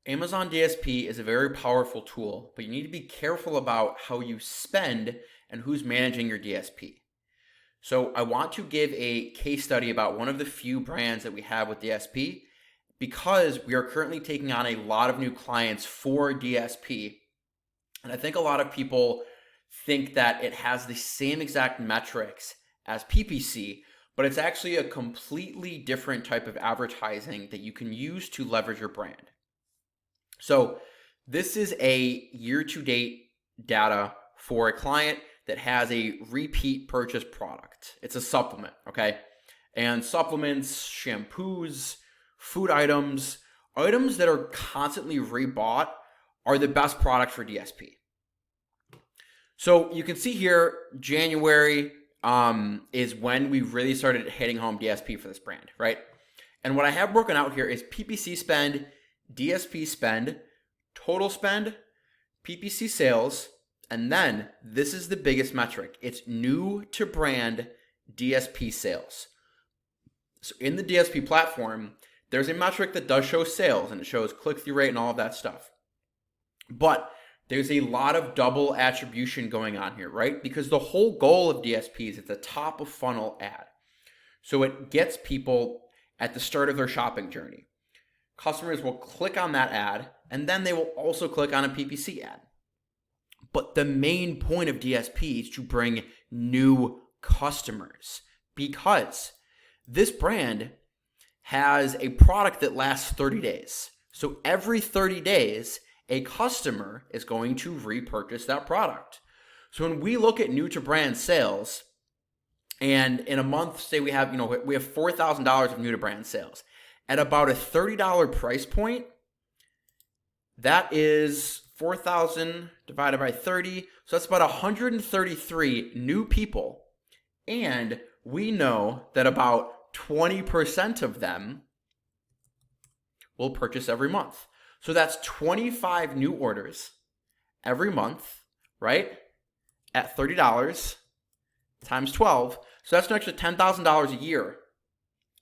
Amazon DSP is a very powerful tool, but you need to be careful about how you spend and who's managing your DSP. So I want to give a case study about one of the few brands that we have with DSP because we are currently taking on a lot of new clients for DSP. And I think a lot of people think that it has the same exact metrics as PPC, but it's actually a completely different type of advertising that you can use to leverage your brand. So this is a year-to-date data for a client that has a repeat purchase product. It's a supplement, okay? And supplements, shampoos, food items, items that are constantly rebought are the best product for DSP. So you can see here, January is when we really started hitting home DSP for this brand, right? And what I have broken out here is PPC spend, DSP spend, total spend, PPC sales, and then this is the biggest metric. It's new to brand DSP sales. So in the DSP platform, there's a metric that does show sales and it shows click-through rate and all of that stuff. But there's a lot of double attribution going on here, right? Because the whole goal of DSP is it's a top of funnel ad. So it gets people at the start of their shopping journey. Customers will click on that ad and then they will also click on a PPC ad. But the main point of DSP is to bring new customers because this brand has a product that lasts 30 days. So every 30 days, a customer is going to repurchase that product. So when we look at new to brand sales, and in a month, say we have $4,000 of new to brand sales at about a $30 price point, that is 4,000 divided by 30. So that's about 133 new people. And we know that about 20% of them will purchase every month. So that's 25 new orders every month, right? At $30 times 12. So that's an extra $10,000 a year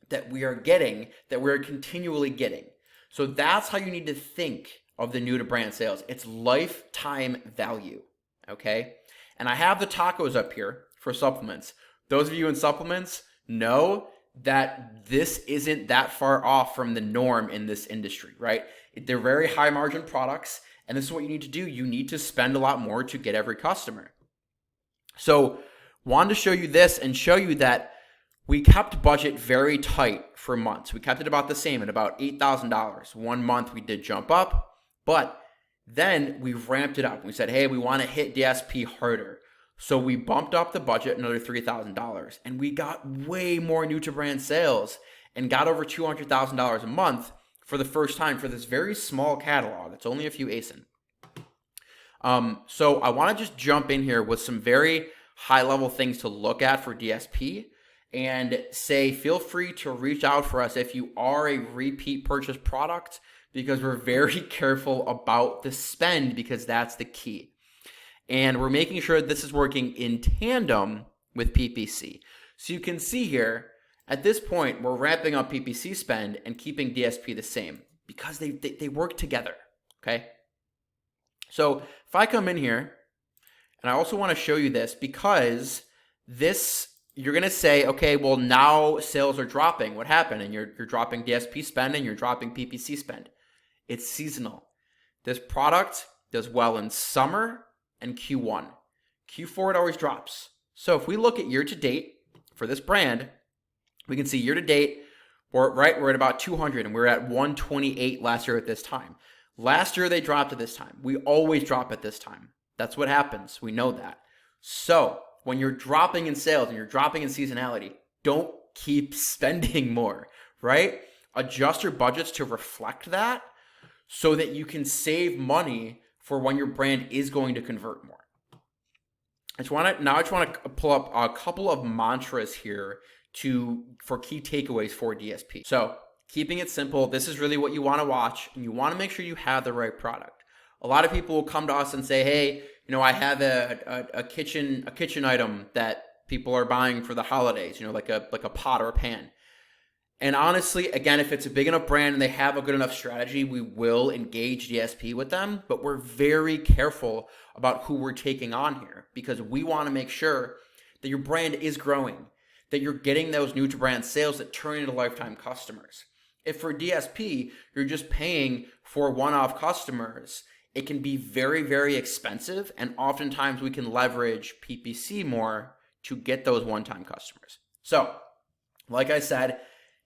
that we are getting, that we're continually getting. So that's how you need to think of the new to brand sales. It's lifetime value, okay? And I have the tacos up here for supplements. Those of you in supplements know that this isn't that far off from the norm in this industry, right? They're very high margin products, and this is what you need to do. You need to spend a lot more to get every customer. So wanted to show you this and show you that we kept budget very tight for months. We kept it about the same at about $8,000. One month we did jump up, but then we ramped it up. We said, hey, we want to hit DSP harder. So we bumped up the budget another $3,000 and we got way more new to brand sales and got over $200,000 a month for the first time for this very small catalog. It's only a few ASIN. So I want to just jump in here with some very high level things to look at for DSP and say, feel free to reach out for us if you are a repeat purchase product, because we're very careful about the spend because that's the key. And we're making sure this is working in tandem with PPC. So you can see here, at this point, we're ramping up PPC spend and keeping DSP the same because they work together, okay? So if I come in here, and I also want to show you this because this, you're going to say, okay, well now sales are dropping. What happened? And you're dropping DSP spend and you're dropping PPC spend. It's seasonal. This product does well in summer and Q1. Q4, it always drops. So if we look at year to date for this brand, we can see year to date, we're at about 200 and we're at 128 last year at this time. Last year they dropped at this time. We always drop at this time. That's what happens. We know that. So when you're dropping in sales and you're dropping in seasonality, don't keep spending more, right? Adjust your budgets to reflect that so that you can save money for when your brand is going to convert more. I just want to pull up a couple of mantras here for key takeaways for DSP. So keeping it simple, this is really what you want to watch, and you want to make sure you have the right product. A lot of people will come to us and say, hey, I have a kitchen item that people are buying for the holidays, like a pot or a pan. And honestly, again, if it's a big enough brand and they have a good enough strategy, we will engage DSP with them, but we're very careful about who we're taking on here because we want to make sure that your brand is growing, that you're getting those new to brand sales that turn into lifetime customers. If for DSP, you're just paying for one-off customers, it can be very, very expensive, and oftentimes we can leverage PPC more to get those one-time customers. So, like I said,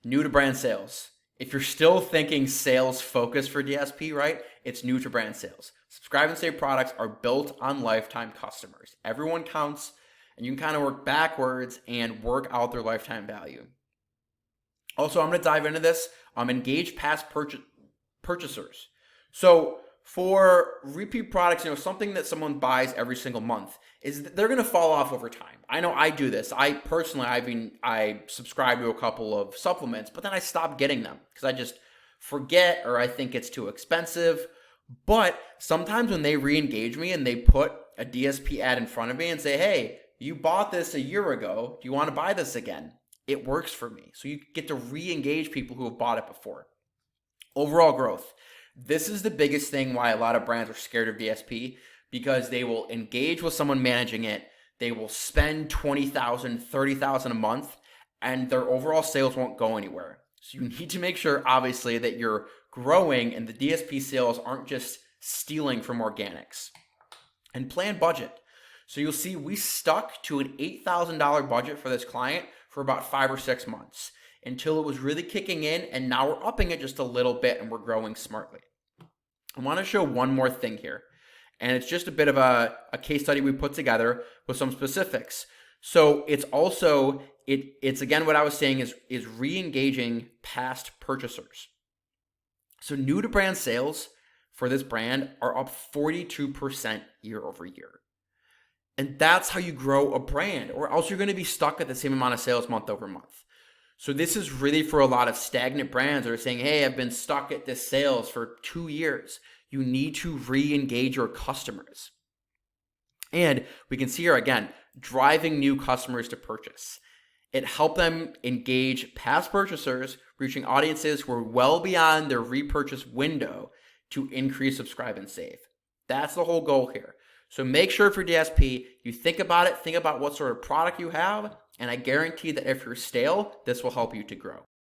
new to brand sales. If you're still thinking sales focus for DSP, right? It's new to brand sales. Subscribe and save products are built on lifetime customers. Everyone counts, and you can kind of work backwards and work out their lifetime value. Also, I'm going to dive into this. Engage past purchasers. So for repeat products, something that someone buys every single month is that they're going to fall off over time. I know I do this. I personally, I subscribe to a couple of supplements, but then I stop getting them because I just forget or I think it's too expensive. But sometimes when they re-engage me and they put a DSP ad in front of me and say, hey, you bought this a year ago. Do you want to buy this again? It works for me. So you get to re-engage people who have bought it before. Overall growth. This is the biggest thing why a lot of brands are scared of DSP because they will engage with someone managing it. They will spend $20,000, $30,000 a month, and their overall sales won't go anywhere. So you need to make sure, obviously, that you're growing and the DSP sales aren't just stealing from organics. And plan budget. So you'll see we stuck to an $8,000 budget for this client for about 5 or 6 months until it was really kicking in, and now we're upping it just a little bit and we're growing smartly. I want to show one more thing here, and it's just a bit of a case study we put together with some specifics. So it's also, it's again what I was saying is re-engaging past purchasers. So new to brand sales for this brand are up 42% year over year. And that's how you grow a brand, or else you're going to be stuck at the same amount of sales month over month. So this is really for a lot of stagnant brands that are saying, hey, I've been stuck at this sales for 2 years. You need to re-engage your customers. And we can see here again, driving new customers to purchase. It helped them engage past purchasers, reaching audiences who are well beyond their repurchase window to increase subscribe and save. That's the whole goal here. So make sure for DSP, you think about it, think about what sort of product you have, and I guarantee that if you're stale, this will help you to grow.